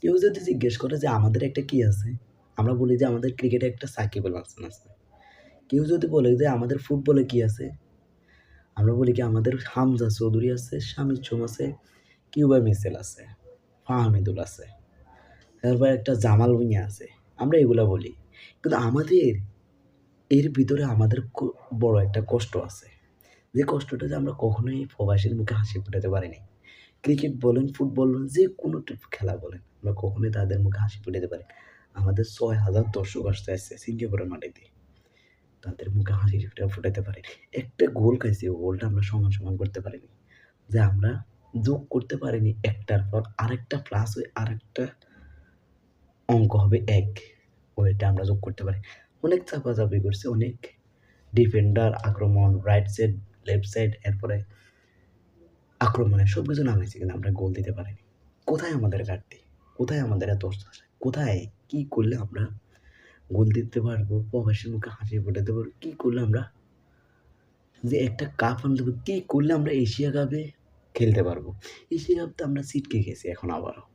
কেউ যদি জিজ্ঞেস করে যে আমাদের একটা কি আছে, আমরা বলি যে আমাদের ক্রিকেটে একটা সাকিব আল হাসান আছে। কেউ যদি বলে যে আমাদের ফুটবলে কি আছে, আমরা বলি কি আমাদের হামজা চৌধুরী আছে, শামির চুম আছে, কিউবা মিচেল আছে, ফাহামিদুল আছে, তারপর একটা জামাল ভুঁইয়া আছে। আমরা এগুলা বলি। কিন্তু আমাদের এর ভিতরে আমাদের বড় একটা কষ্ট আছে। যে কষ্টটা যে আমরা কখনোই প্রবাসীর মুখে হাসি ফোটাতে পারিনি। ক্রিকেট বলেন, ফুটবল বলেন, যে কোনো খেলা বলেন, আমরা কখনোই তাদের মুখে হাসি ফোটাতে পারি। আমাদের ৬,০০০ দর্শক আসছে সিঙ্গাপুরের মাটিতে। তাদের মুখে হাসি ফোটাতে পারিনি। একটা গোল খাইছি, ও গোলটা আমরা সমান করতে পারিনি। যে আমরা যোগ করতে পারিনি একটার পর আরেকটা প্লাস ওই আরেকটা অঙ্ক হবে ১। ওইটা আমরা যোগ করতে পারি। অনেক চাপাচাপি করছি, অনেক ডিফেন্ডার, আক্রমণ, রাইট সাইড, লেফট সাইড, এরপরে আক্রমণে সবকিছু নামাইছি, কিন্তু আমরা গোল দিতে পারিনি। কোথায় আমাদের ঘাটতি? কোথায় আমাদের এত অস্ত্র? কোথায় কি করলে আমরা গোল দিতে পারবো, প্রবাসীর মুখে হাসি ফোটাতে পারবো? কি করলে আমরা যে একটা কাপ আনতে পারবো? কি করলে আমরা এশিয়া কাপে খেলতে পারবো? এশিয়া কাপ তো আমরা ছিটকে গেছি এখন আবারও।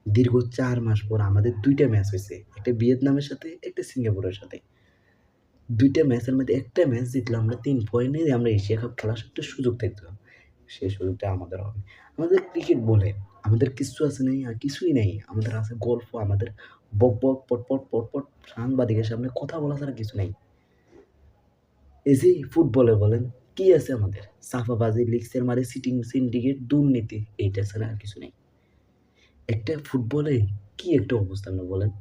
দীর্ঘ ৪ মাস পর আমাদের ২টা ম্যাচ হয়েছে, একটা ভিয়েতনামের সাথে, একটা সিঙ্গাপুরের সাথে। ২টা ম্যাচের মধ্যে একটা ম্যাচ জিতলে আমরা ৩ পয়েন্ট নিয়ে আমরা এশিয়া কাপ খেলার একটা সুযোগ থাকতো। সেই সুযোগটা আমাদের হবে। আমাদের ক্রিকেট বলে আমাদের কিচ্ছু আছে নাই, আর কিছুই নাই। আমাদের আছে গল্প, আমাদের বক, পটপট সাংবাদিকের সামনে কথা বলা ছাড়া কিছু নাই। এই যে ফুটবলে বলেন, কি আছে আমাদের? চাপাবাজি, লিকসের মারি, চিটিং, সিন্ডিকেট, দুর্নীতি, এইটা ছাড়া আর কিছু নেই। একটা ফুটবলে কি একটা অবস্থা আপনি বলেন?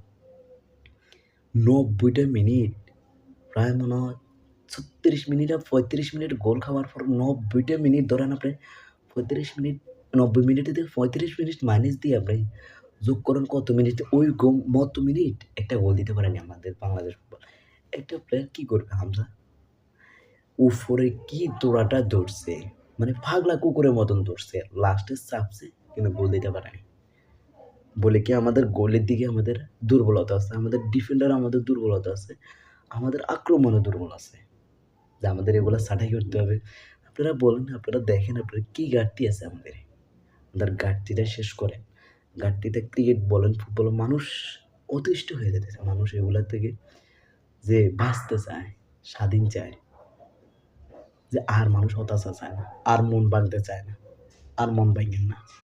৯০টা মিনিট, প্রায় মনে হয় ৩৬ মিনিট আর ৩৫ মিনিট গোল খাওয়ার পর ৯০টা মিনিট ধরেন আপনি, ৩৫ মিনিট, ৯০ মিনিটে থেকে ৩৫ মিনিট মাইনাস দিয়ে আপনি যোগ করেন কত মিনিট? ওই মত মিনিট একটা গোল দিতে পারেনি আমাদের বাংলাদেশ ফুটবল। একটা প্লেয়ার কি করবে হামজা? উপরে কি দৌড়াটা দৌড়ছে, মানে পাগলা কুকুরের মতন দৌড়ছে। লাস্টে চাপছে, কিন্তু গোল দিতে পারেনি। বলে কি আমাদের গোলের দিকে আমাদের দুর্বলতা আছে, আমাদের ডিফেন্ডার আমাদের দুর্বলতা আছে, আমাদের আক্রমণে দুর্বল আছে। যে আমাদের এগুলা ছাঁটাই করতে হবে। আপনারা বলেন, আপনারা দেখেন আপনার কি ঘাটতি আছে আমাদের? আমাদের ঘাটতিটা শেষ করেন। ঘাটতিটা ক্রিকেট বলেন, ফুটবল, মানুষ অতিষ্ঠ হয়ে যেতেছে। মানুষ এগুলা থেকে যে বাঁচতে চায়, স্বাধীন চায়, যে আর মানুষ হতাশা চায় না, আর মন ভাঙতে চায় না, আর মন ভাঙেন না।